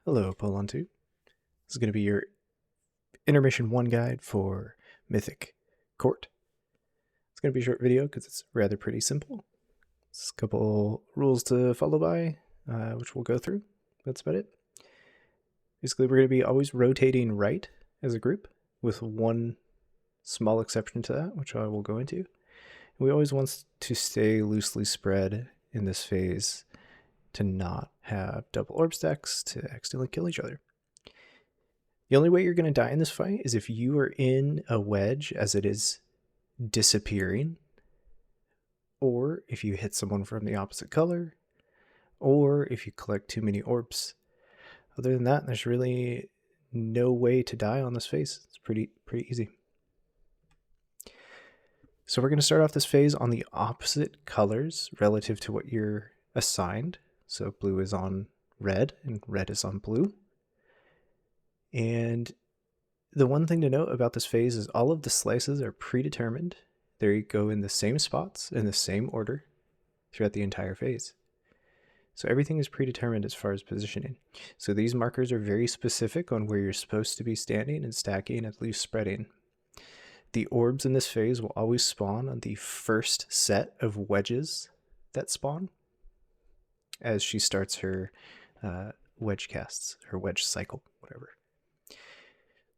Hello, Polon 2. This is going to be your Intermission 1 guide for Mythic Court. It's going to be a short video because it's rather pretty simple. It's a couple rules to follow by, which we'll go through. That's about it. Basically, we're going to be always rotating right as a group, with one small exception to that, which I will go into. We always want to stay loosely spread in this phase to not have double orb stacks to accidentally kill each other. The only way you're going to die in this fight is if you are in a wedge as it is disappearing, or if you hit someone from the opposite color, or if you collect too many orbs. Other than that, there's really no way to die on this phase. It's pretty easy. So we're going to start off this phase on the opposite colors relative to what you're assigned. So blue is on red and red is on blue. And the one thing to note about this phase is all of the slices are predetermined. They go in the same spots in the same order throughout the entire phase. So everything is predetermined as far as positioning. So these markers are very specific on where you're supposed to be standing and stacking and loose spreading. The orbs in this phase will always spawn on the first set of wedges that spawn as she starts her wedge casts, her wedge cycle, whatever.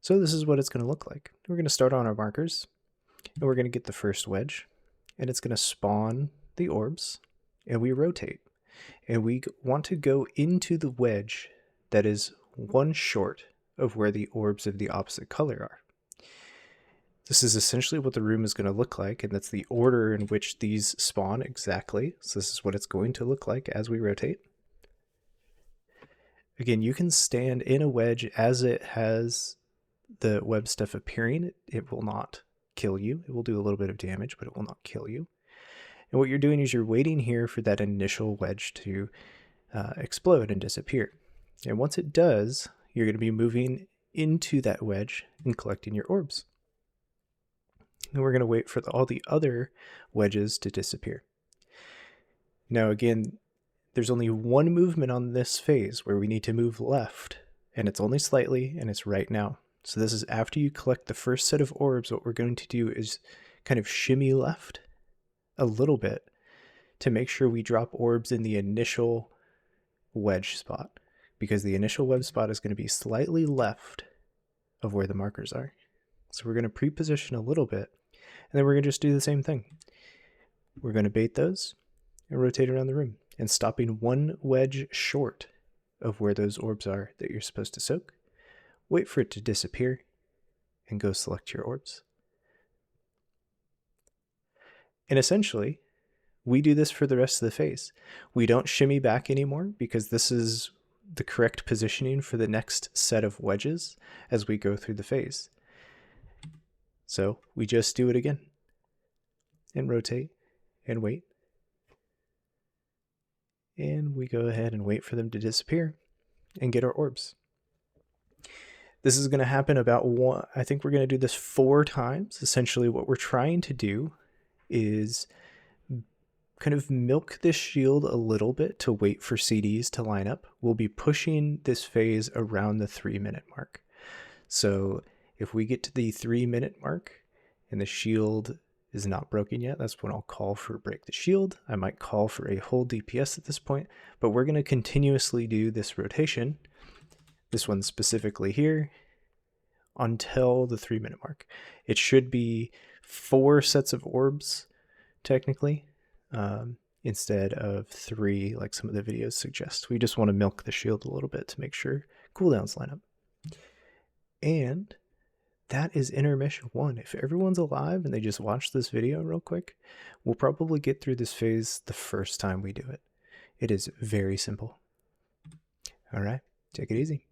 So this is what it's going to look like. We're going to start on our markers, and we're going to get the first wedge, and it's going to spawn the orbs, and we rotate. And we want to go into the wedge that is one short of where the orbs of the opposite color are. This is essentially what the room is going to look like, and that's the order in which these spawn exactly. So this is what it's going to look like as we rotate. Again, you can stand in a wedge as it has the web stuff appearing. It will not kill you. It will do a little bit of damage, but it will not kill you. And what you're doing is you're waiting here for that initial wedge to explode and disappear. And once it does, you're going to be moving into that wedge and collecting your orbs. And we're going to wait for all the other wedges to disappear. Now again, there's only one movement on this phase where we need to move left, and it's only slightly, and it's right now. So this is after you collect the first set of orbs. What we're going to do is kind of shimmy left a little bit to make sure we drop orbs in the initial wedge spot, because the initial web spot is going to be slightly left of where the markers are. So we're going to pre-position a little bit, and then we're going to just do the same thing. We're going to bait those and rotate around the room, and stopping one wedge short of where those orbs are that you're supposed to soak. Wait for it to disappear, and go select your orbs. And essentially, we do this for the rest of the phase. We don't shimmy back anymore, because this is the correct positioning for the next set of wedges as we go through the phase. So we just do it again, and rotate, and wait. And we go ahead and wait for them to disappear and get our orbs. This is going to happen about I think we're going to do this 4 times. Essentially what we're trying to do is kind of milk this shield a little bit to wait for CDs to line up. We'll be pushing this phase around the 3-minute mark. So if we get to the 3-minute mark and the shield is not broken yet, that's when I'll call for break the shield. I might call for a whole DPS at this point, but we're going to continuously do this rotation, this one specifically here, until the 3-minute mark. It should be 4 sets of orbs, technically, instead of 3 like some of the videos suggest. We just want to milk the shield a little bit to make sure cooldowns line up. And that is Intermission 1. If everyone's alive and they just watch this video real quick, we'll probably get through this phase the first time we do it. It is very simple. All right, take it easy.